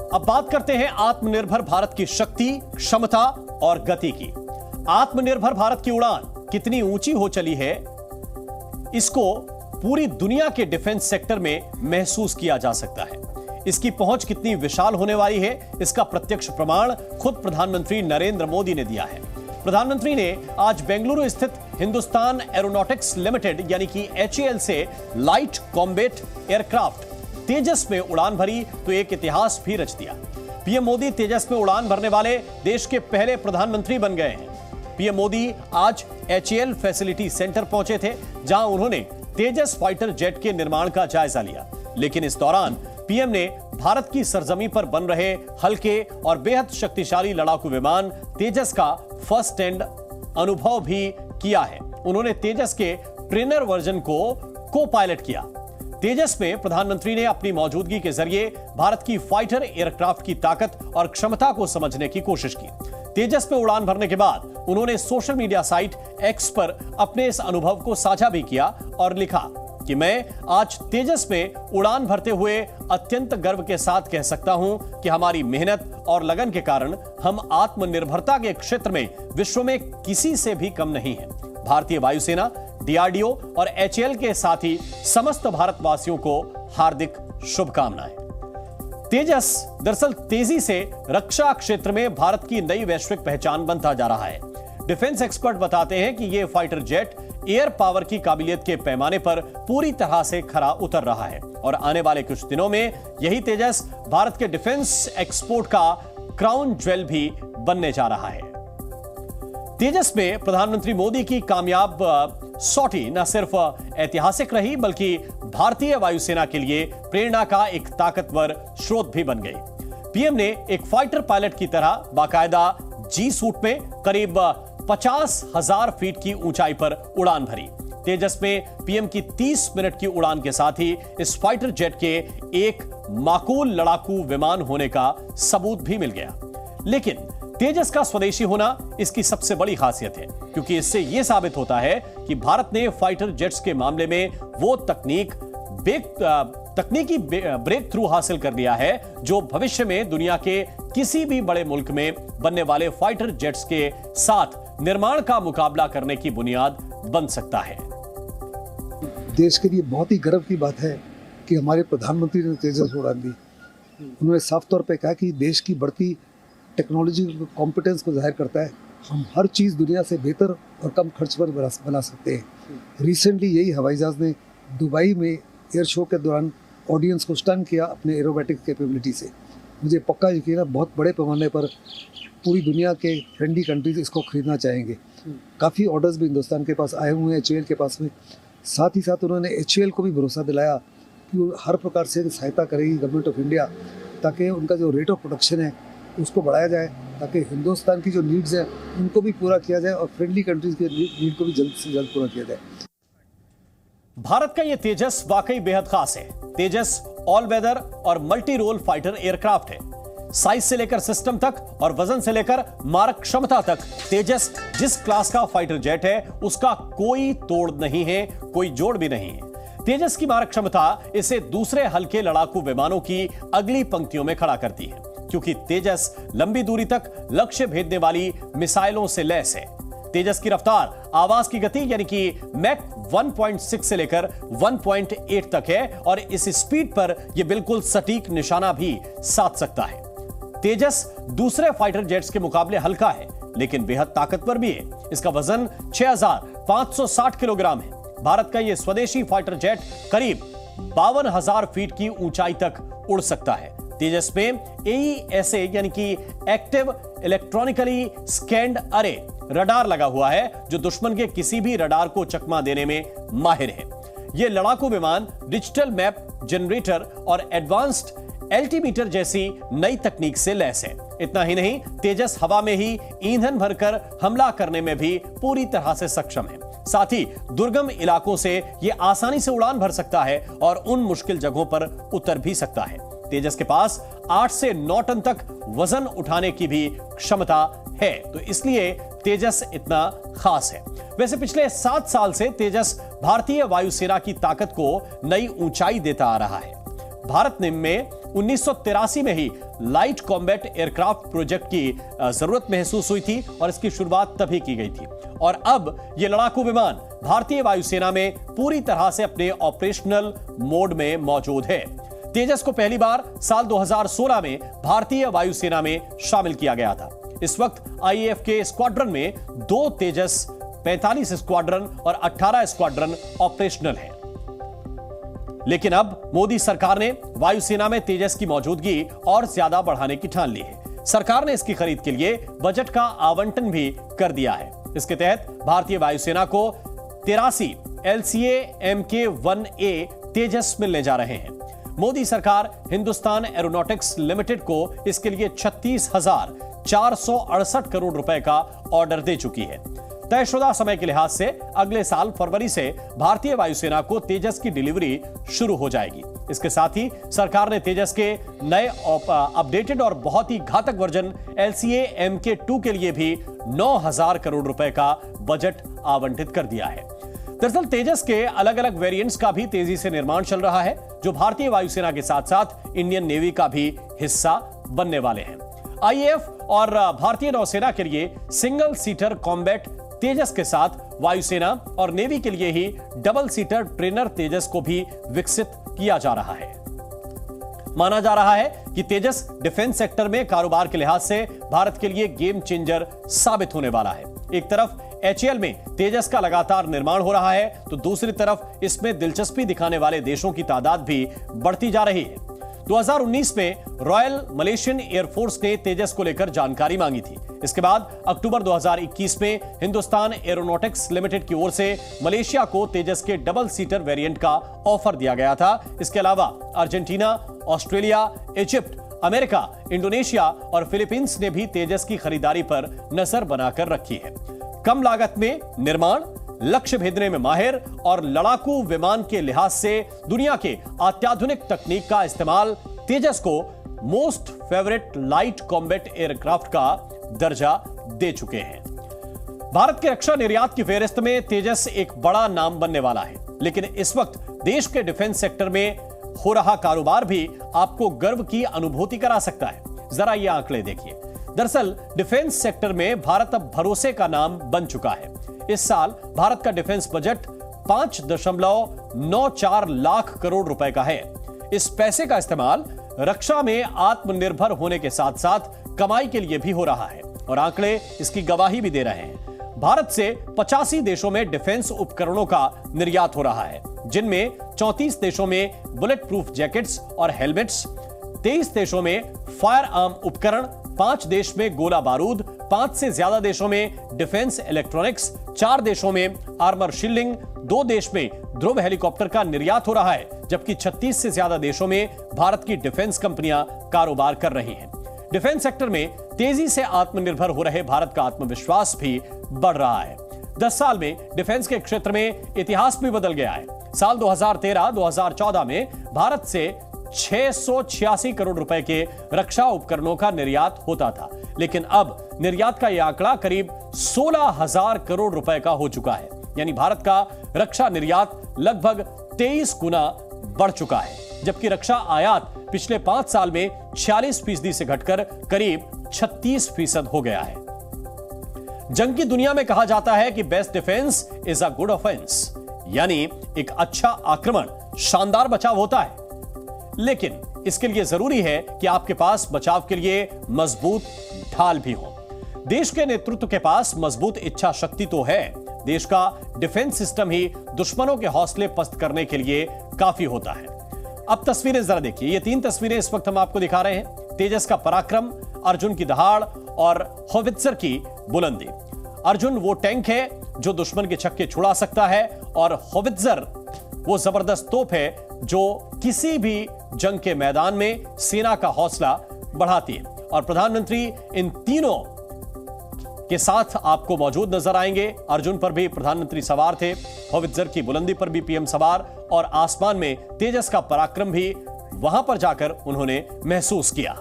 अब बात करते हैं आत्मनिर्भर भारत की शक्ति, क्षमता और गति की। आत्मनिर्भर भारत की उड़ान कितनी ऊंची हो चली है, इसको पूरी दुनिया के डिफेंस सेक्टर में महसूस किया जा सकता है। इसकी पहुंच कितनी विशाल होने वाली है, इसका प्रत्यक्ष प्रमाण खुद प्रधानमंत्री नरेंद्र मोदी ने दिया है। प्रधानमंत्री ने आज बेंगलुरु स्थित हिंदुस्तान एरोनॉटिक्स लिमिटेड यानी कि HAL से लाइट कॉम्बैट एयरक्राफ्ट तेजस में उड़ान भरी तो एक इतिहास भी रच दिया। पीएम मोदी तेजस में उड़ान भरने वाले देश के पहले प्रधानमंत्री बन गए हैं। पीएम मोदी आज HAL फैसिलिटी सेंटर पहुंचे थे, जहां उन्होंने तेजस फाइटर जेट के निर्माण का जायजा लिया। लेकिन इस दौरान पीएम ने भारत की सरजमी पर बन रहे हल्के और बेहद शक्तिशाली लड़ाकू विमान तेजस का फर्स्ट हैंड अनुभव भी किया है। उन्होंने तेजस के ट्रेनर वर्जन को पायलट किया। तेजस में प्रधानमंत्री ने अपनी मौजूदगी के जरिए भारत की फाइटर एयरक्राफ्ट की ताकत और क्षमता को समझने की कोशिश की। तेजस में उड़ान भरने के बाद उन्होंने सोशल मीडिया साइट X पर अपने इस अनुभव को साझा भी किया और लिखा कि मैं आज तेजस में उड़ान भरते हुए अत्यंत गर्व के साथ कह सकता हूं कि हमारी मेहनत और लगन के कारण हम आत्मनिर्भरता के क्षेत्र में विश्व में किसी से भी कम नहीं हैं। भारतीय वायुसेना, DRDO और HAL के साथ ही समस्त भारतवासियों को हार्दिक शुभकामनाएं। तेजस दरअसल तेजी से रक्षा क्षेत्र में भारत की नई वैश्विक पहचान बनता जा रहा है। डिफेंस एक्सपर्ट बताते हैं कि यह फाइटर जेट एयर पावर की काबिलियत के पैमाने पर पूरी तरह से खरा उतर रहा है और आने वाले कुछ दिनों में यही तेजस भारत के डिफेंस एक्सपोर्ट का क्राउन ज्वेल भी बनने जा रहा है। तेजस में प्रधानमंत्री मोदी की कामयाब सॉटी न सिर्फ ऐतिहासिक रही बल्कि भारतीय वायुसेना के लिए प्रेरणा का एक ताकतवर स्रोत भी बन गई। पीएम ने एक फाइटर पायलट की तरह बाकायदा जी सूट में करीब 50,000 फीट की ऊंचाई पर उड़ान भरी। तेजस में पीएम की 30 मिनट की उड़ान के साथ ही इस फाइटर जेट के एक माकूल लड़ाकू विमान होने का सबूत भी मिल गया। लेकिन तेजस का स्वदेशी होना इसकी सबसे बड़ी खासियत है, क्योंकि इससे यह साबित होता है कि भारत ने फाइटर जेट्स के मामले में वो तकनीकी ब्रेक थ्रू हासिल कर लिया है जो भविष्य में दुनिया के किसी भी बड़े मुल्क में बनने वाले फाइटर जेट्स के साथ निर्माण का मुकाबला करने की बुनियाद बन सकता है। देश के लिए बहुत ही गर्व की बात है कि हमारे प्रधानमंत्री ने तेजस उड़ान दी। उन्होंने साफ तौर पे कहा कि देश की बढ़ती टेक्नोलॉजी कॉम्पिटेंस को जाहिर करता है। हम हर चीज़ दुनिया से बेहतर और कम खर्च पर बना सकते हैं। रिसेंटली यही हवाई जहाज़ ने दुबई में एयर शो के दौरान ऑडियंस को स्टन किया अपने एरोबैटिक कैपेबिलिटी से। मुझे पक्का यकीन है बहुत बड़े पैमाने पर पूरी दुनिया के फ्रेंडली कंट्रीज इसको खरीदना चाहेंगे। काफ़ी ऑर्डर्स भी हिंदुस्तान के पास आए हुए हैं HAL के पास में। साथ ही साथ उन्होंने HAL को भी भरोसा दिलाया कि वो हर प्रकार से सहायता करेगी गवर्नमेंट ऑफ इंडिया, ताकि उनका जो रेट ऑफ प्रोडक्शन है उसको बढ़ाया जाए, ताकि हिंदुस्तान की जो नीड्स हैं उनको भी पूरा किया जाए और फ्रेंडली कंट्रीज के नीड को भी जल्द से जल्द पूरा किया जाए। भारत का यह तेजस वाकई बेहद खास है। तेजस ऑल वेदर और मल्टी रोल फाइटर एयरक्राफ्ट है। साइज से लेकर सिस्टम तक और वजन से लेकर मारक क्षमता तक तेजस जिस क्लास का फाइटर जेट है उसका कोई तोड़ नहीं है, कोई जोड़ भी नहीं है। तेजस की मारक क्षमता इसे दूसरे हल्के लड़ाकू विमानों की अगली पंक्तियों में खड़ा करती है, क्योंकि तेजस लंबी दूरी तक लक्ष्य भेदने वाली मिसाइलों से लैस है। तेजस की रफ्तार आवाज की गति यानी कि मैक 1.6 से लेकर 1.8 तक है और इस स्पीड पर यह बिल्कुल सटीक निशाना भी साध सकता है। तेजस दूसरे फाइटर जेट्स के मुकाबले हल्का है, लेकिन बेहद ताकतवर भी है। इसका वजन 6,560 किलोग्राम है। भारत का यह स्वदेशी फाइटर जेट करीब 52,000 फीट की ऊंचाई तक उड़ सकता है। तेजस में AESA यानी कि एक्टिव इलेक्ट्रॉनिकली स्कैन्ड अरे रडार लगा हुआ है, जो दुश्मन के किसी भी रडार को चकमा देने में माहिर है। यह लड़ाकू विमान डिजिटल मैप जनरेटर और एडवांस्ड एल्टीमीटर जैसी नई तकनीक से लैस है। इतना ही नहीं, तेजस हवा में ही ईंधन भरकर हमला करने में भी पूरी तरह से सक्षम है। साथ ही दुर्गम इलाकों से यह आसानी से उड़ान भर सकता है और उन मुश्किल जगहों पर उतर भी सकता है। तेजस के पास 8 से 9 टन तक वजन उठाने की भी क्षमता है, तो इसलिए तेजस इतना खास है। वैसे पिछले 7 साल से तेजस भारतीय वायुसेना की ताकत को नई ऊंचाई देता आ रहा है। भारत में 1983 में ही लाइट कॉम्बैट एयरक्राफ्ट प्रोजेक्ट की जरूरत महसूस हुई थी और इसकी शुरुआत तभी की गई थी। और अब यह लड़ाकू विमान भारतीय वायुसेना में पूरी तरह से अपने ऑपरेशनल मोड में मौजूद है। तेजस को पहली बार साल 2016 में भारतीय वायुसेना में शामिल किया गया था। इस वक्त आईएएफ के स्क्वाड्रन में 2 तेजस, 45 स्क्वाड्रन और 18 स्क्वाड्रन ऑपरेशनल हैं। लेकिन अब मोदी सरकार ने वायुसेना में तेजस की मौजूदगी और ज्यादा बढ़ाने की ठान ली है। सरकार ने इसकी खरीद के लिए बजट का आवंटन भी कर दिया है। इसके तहत भारतीय वायुसेना को 83 LCA Mk-1A तेजस मिलने जा रहे हैं। मोदी सरकार हिंदुस्तान एरोनॉटिक्स लिमिटेड को इसके लिए 36,468 करोड़ रुपए का ऑर्डर दे चुकी है। तयशुदा समय के लिहाज से अगले साल फरवरी से भारतीय वायुसेना को तेजस की डिलीवरी शुरू हो जाएगी। इसके साथ ही सरकार ने तेजस के नए अपडेटेड और बहुत ही घातक वर्जन LCA Mk-2 के लिए भी 9,000 करोड़ रुपए का बजट आवंटित कर दिया है। दरअसल तेजस के अलग अलग वेरिएंट्स का भी तेजी से निर्माण चल रहा है, जो भारतीय वायुसेना के साथ साथ इंडियन नेवी का भी हिस्सा बनने वाले हैं। आईएएफ और भारतीय नौसेना के लिए सिंगल सीटर कॉम्बैट तेजस के साथ वायुसेना और नेवी के लिए ही डबल सीटर ट्रेनर तेजस को भी विकसित किया जा रहा है। माना जा रहा है कि तेजस डिफेंस सेक्टर में कारोबार के लिहाज से भारत के लिए गेम चेंजर साबित होने वाला है। एक तरफ HAL में तेजस का लगातार निर्माण हो रहा है, तो दूसरी तरफ इसमें दिलचस्पी दिखाने वाले देशों की तादाद भी बढ़ती जा रही है। 2019 में रॉयल मलेशियन एयरफोर्स ने तेजस को लेकर जानकारी मांगी थी। इसके बाद अक्टूबर 2021 में हिंदुस्तान एरोनॉटिक्स लिमिटेड की ओर से मलेशिया को तेजस के डबल सीटर वेरिएंट का ऑफर दिया गया था। इसके अलावा Argentina, Australia, Egypt, America, Indonesia और फिलीपींस ने भी तेजस की खरीदारी पर नजर बनाकर रखी है। कम लागत में निर्माण, लक्ष्य भेदने में माहिर और लड़ाकू विमान के लिहाज से दुनिया के अत्याधुनिक तकनीक का इस्तेमाल तेजस को most favourite light combat aircraft का दर्जा दे चुके हैं। भारत के रक्षा निर्यात की फेहरिस्त में तेजस एक बड़ा नाम बनने वाला है, लेकिन इस वक्त देश के डिफेंस सेक्टर में हो रहा कारोबार भी आपको गर्व की अनुभूति करा सकता है। जरा ये आंकड़े देखिए। दरअसल डिफेंस सेक्टर में भारत अब भरोसे का नाम बन चुका है। इस साल भारत का डिफेंस बजट 5.94 लाख करोड़ रुपए का है। इस पैसे का इस्तेमाल रक्षा में आत्मनिर्भर होने के साथ साथ कमाई के लिए भी हो रहा है और आंकड़े इसकी गवाही भी दे रहे हैं। भारत से 85 देशों में डिफेंस उपकरणों का निर्यात हो रहा है, जिनमें 34 देशों में बुलेट प्रूफ जैकेट्स और हेलमेट्स, 23 देशों में फायर आर्म उपकरण, 5 देश में गोला बारूद, 5 से ज्यादा देशों में डिफेंस इलेक्ट्रॉनिक्स, 4 देशों में आर्मर शील्डिंग, 2 देश में ध्रुव हेलीकॉप्टर का निर्यात हो रहा है, जबकि 36 से ज्यादा देशों में भारत की डिफेंस कंपनियां कारोबार कर रही हैं। डिफेंस सेक्टर में तेजी से आत्मनिर्भर हो रहे भारत का आत्मविश्वास भी बढ़ रहा है। 10 साल में डिफेंस के क्षेत्र में इतिहास भी बदल गया है। साल 2013-2014 में भारत से 686 करोड़ रुपए के रक्षा उपकरणों का निर्यात होता था, लेकिन अब निर्यात का यह आंकड़ा करीब 16,000 करोड़ रुपए का हो चुका है। यानी भारत का रक्षा निर्यात लगभग 23 गुना बढ़ चुका है, जबकि रक्षा आयात पिछले 5 साल में 46% से घटकर करीब 36% हो गया है। जंग की दुनिया में कहा जाता है कि best defence is a good offence, यानी एक अच्छा आक्रमण शानदार बचाव होता है। लेकिन इसके लिए जरूरी है कि आपके पास बचाव के लिए मजबूत ढाल भी हो। देश के नेतृत्व के पास मजबूत इच्छा शक्ति तो है। देश का डिफेंस सिस्टम ही दुश्मनों के हौसले पस्त करने के लिए काफी होता है। अब तस्वीरें जरा देखिए। ये 3 तस्वीरें इस वक्त हम आपको दिखा रहे हैं। तेजस का पराक्रम, अर्जुन की दहाड़ और होवित्जर की बुलंदी। अर्जुन वो टैंक है जो दुश्मन के छक्के छुड़ा सकता है और होवित्जर वो जबरदस्त तोप है जो किसी भी जंग के मैदान में सेना का हौसला बढ़ाती है। और प्रधानमंत्री इन तीनों के साथ आपको मौजूद नजर आएंगे। अर्जुन पर भी प्रधानमंत्री सवार थे, होवित्जर की बुलंदी पर भी पीएम सवार, और आसमान में तेजस का पराक्रम भी वहां पर जाकर उन्होंने महसूस किया।